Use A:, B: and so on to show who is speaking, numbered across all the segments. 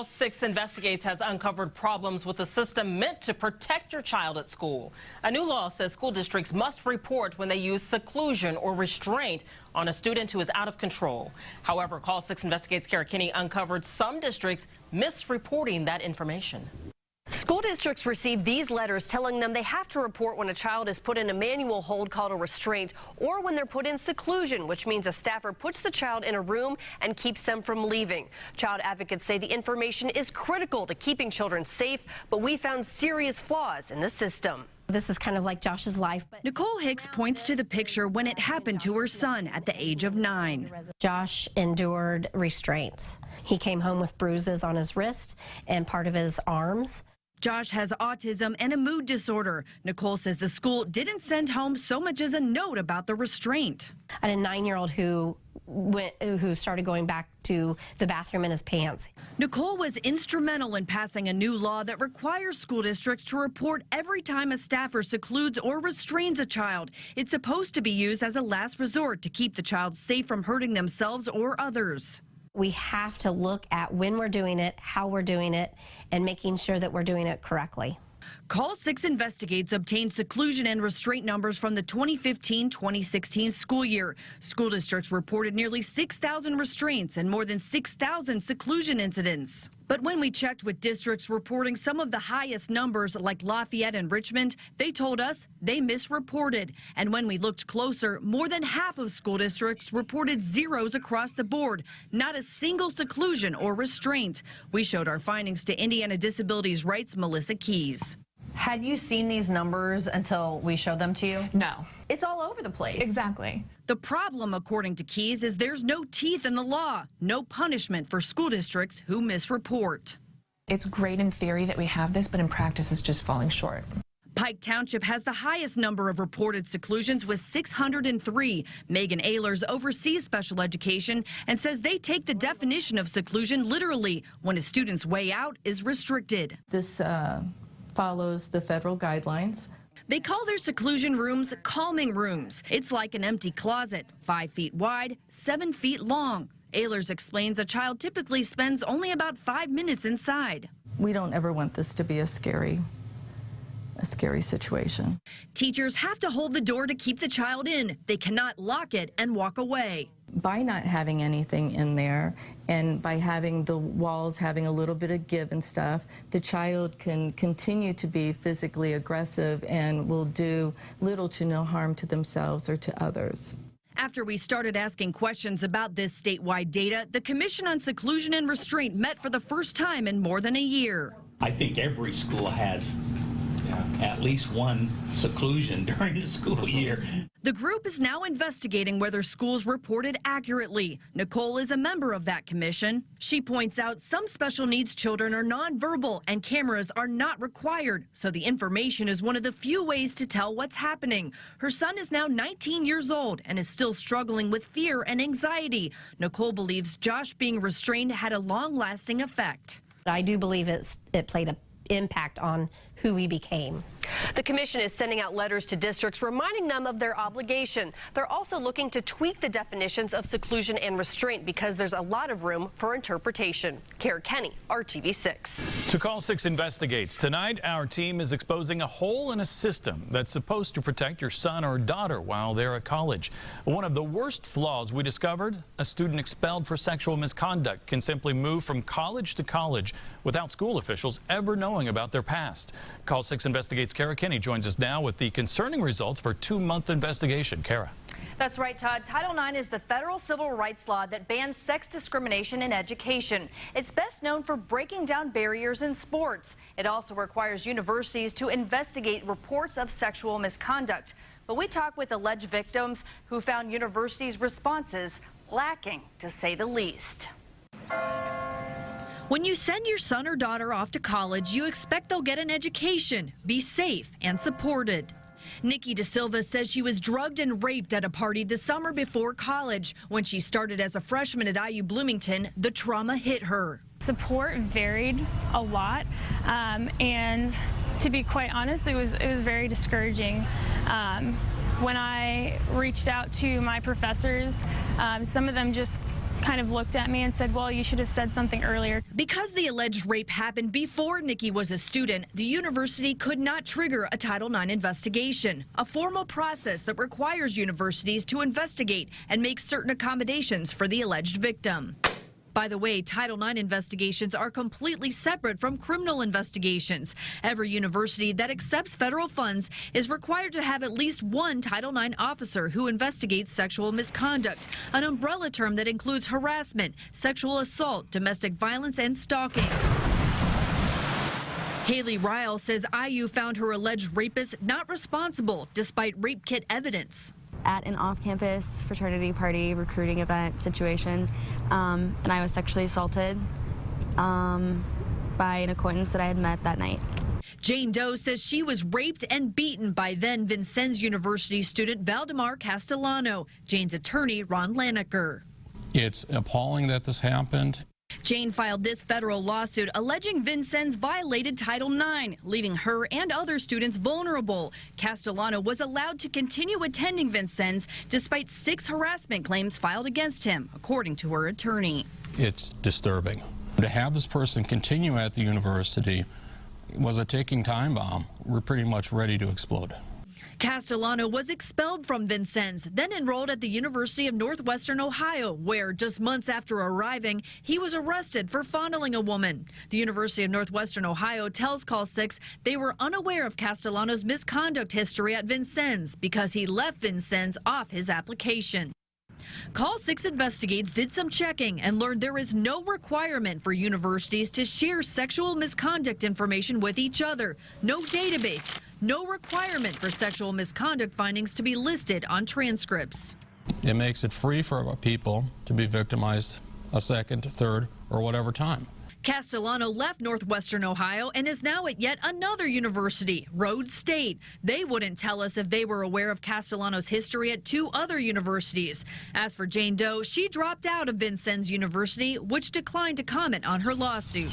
A: Call 6 Investigates has uncovered problems with a system meant to protect your child at school. A new law says school districts must report when they use seclusion or restraint on a student who is out of control. However, Call 6 Investigates' Kara Kinney uncovered some districts misreporting that information.
B: School districts receive these letters telling them they have to report when a child is put in a manual hold called a restraint, or when they're put in seclusion, which means a staffer puts the child in a room and keeps them from leaving. Child advocates say the information is critical to keeping children safe, but we found serious flaws in the system.
C: This is kind of like Josh's life. But
D: Nicole Hicks points to the picture when it happened to her son at the age of 9.
C: Josh endured restraints. He came home with bruises on his wrist and part of his arms.
D: Josh has autism and a mood disorder. Nicole says the school didn't send home so much as a note about the restraint.
C: I had a 9-year-old who started going back to the bathroom in his pants.
D: Nicole was instrumental in passing a new law that requires school districts to report every time a staffer secludes or restrains a child. It's supposed to be used as a last resort to keep the child safe from hurting themselves or others.
C: We have to look at when we're doing it, how we're doing it, and making sure that we're doing it correctly.
D: Call 6 Investigates obtained seclusion and restraint numbers from the 2015-2016 school year. School districts reported nearly 6,000 restraints and more than 6,000 seclusion incidents. But when we checked with districts reporting some of the highest numbers, like Lafayette and Richmond, they told us they misreported. And when we looked closer, more than half of school districts reported zeros across the board, not a single seclusion or restraint. We showed our findings to Indiana Disabilities Rights' Melissa Keys.
E: Had you seen these numbers until we showed them to you?
F: No.
E: It's all over the place.
F: Exactly.
D: The problem, according to Keys, is there's no teeth in the law, no punishment for school districts who misreport.
F: It's great in theory that we have this, but in practice it's just falling short.
D: Pike Township has the highest number of reported seclusions with 603. Megan Ehlers oversees special education and says they take the definition of seclusion literally when a student's way out is restricted.
G: This follows the federal guidelines.
D: They call their seclusion rooms calming rooms. It's like an empty closet, 5 feet wide, 7 feet long. Ehlers explains a child typically spends only about 5 minutes inside.
G: We don't ever want this to be a scary situation.
D: Teachers have to hold the door to keep the child in. They cannot lock it and walk away.
G: By not having anything in there and by having the walls having a little bit of give and stuff, the child can continue to be physically aggressive and will do little to no harm to themselves or to others.
D: After we started asking questions about this statewide data, the Commission on Seclusion and Restraint met for the first time in more than a year.
H: I think every school has at least one seclusion during the school year.
D: The group is now investigating whether schools reported accurately. Nicole is a member of that commission. She points out some special needs children are nonverbal and cameras are not required, so the information is one of the few ways to tell what's happening. Her son is now 19 years old and is still struggling with fear and anxiety. Nicole believes Josh being restrained had a long-lasting effect.
C: I do believe it played an impact on who we became.
B: The commission is sending out letters to districts reminding them of their obligation. They're also looking to tweak the definitions of seclusion and restraint because there's a lot of room for interpretation. Kara Kinney, RTV6.
I: To Call 6 Investigates, tonight our team is exposing a hole in a system that's supposed to protect your son or daughter while they're at college. One of the worst flaws we discovered, a student expelled for sexual misconduct can simply move from college to college without school officials ever knowing about their past. Call 6 Investigates' Kara Kinney joins us now with the concerning results for a 2-month investigation. Kara.
J: That's right, Todd. Title IX is the federal civil rights law that bans sex discrimination in education. It's best known for breaking down barriers in sports. It also requires universities to investigate reports of sexual misconduct. But we talked with alleged victims who found universities' responses lacking, to say the least.
D: When you send your son or daughter off to college, you expect they'll get an education, be safe and supported. Nikki De Silva says she was drugged and raped at a party the summer before college. When she started as a freshman at IU Bloomington, the trauma hit her.
K: Support varied a lot, and to be quite honest, it was very discouraging. When I reached out to my professors, some of them just kind of looked at me and said, well, you should have said something earlier.
D: Because the alleged rape happened before Nikki was a student, the university could not trigger a Title IX investigation, a formal process that requires universities to investigate and make certain accommodations for the alleged victim. By the way, Title IX investigations are completely separate from criminal investigations. Every university that accepts federal funds is required to have at least one Title IX officer who investigates sexual misconduct, an umbrella term that includes harassment, sexual assault, domestic violence, and stalking. Haley Ryle says IU found her alleged rapist not responsible despite rape kit evidence.
L: At an off-campus fraternity party recruiting event situation, and I was sexually assaulted by an acquaintance that I had met that night.
D: Jane Doe says she was raped and beaten by then Vincennes University student Valdemar Castellano. Jane's attorney, Ron Laneker.
M: It's appalling that this happened.
D: Jane filed this federal lawsuit alleging Vincennes violated Title IX, leaving her and other students vulnerable. Castellano was allowed to continue attending Vincennes despite 6 harassment claims filed against him, according to her attorney.
M: It's disturbing. To have this person continue at the university was a ticking time bomb. We're pretty much ready to explode.
D: Castellano was expelled from Vincennes, then enrolled at the University of Northwestern Ohio, where just months after arriving, he was arrested for fondling a woman. The University of Northwestern Ohio tells Call 6 they were unaware of Castellano's misconduct history at Vincennes because he left Vincennes off his application. Call 6 Investigates did some checking and learned there is no requirement for universities to share sexual misconduct information with each other. No database, no requirement for sexual misconduct findings to be listed on transcripts.
M: It makes it free for people to be victimized a second, third, or whatever time.
D: Castellano left Northwestern Ohio and is now at yet another university, Rhodes State. They wouldn't tell us if they were aware of Castellano's history at 2 other universities. As for Jane Doe, she dropped out of Vincennes University, which declined to comment on her lawsuit.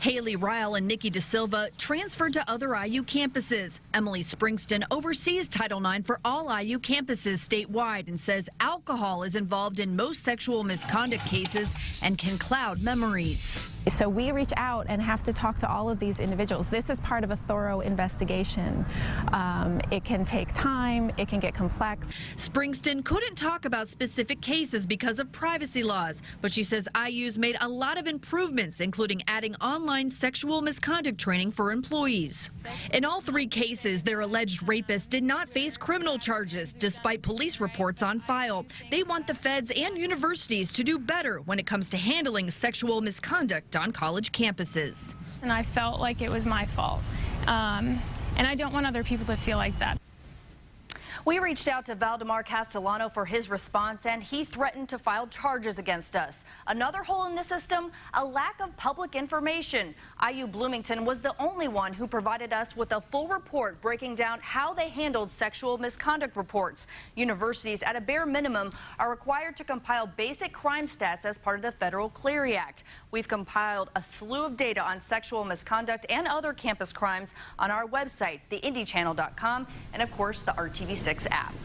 D: Haley Ryle and Nikki DeSilva transferred to other IU campuses. Emily Springston oversees Title IX for all IU campuses statewide and says alcohol is involved in most sexual misconduct cases and can cloud memories.
N: So we reach out and have to talk to all of these individuals. This is part of a thorough investigation. It can take time, it can get complex.
D: Springston couldn't talk about specific cases because of privacy laws, but she says IU's made a lot of improvements, including adding online sexual misconduct training for employees. In all 3 cases, their alleged rapist did not face criminal charges, despite police reports on file. They want the feds and universities to do better when it comes to handling sexual misconduct on college campuses.
K: And I felt like it was my fault. And I don't want other people to feel like that.
J: We reached out to Valdemar Castellano for his response, and he threatened to file charges against us. Another hole in the system, a lack of public information. IU Bloomington was the only one who provided us with a full report breaking down how they handled sexual misconduct reports. Universities, at a bare minimum, are required to compile basic crime stats as part of the Federal Clery Act. We've compiled a slew of data on sexual misconduct and other campus crimes on our website, theindychannel.com, and of course the RTV6 app.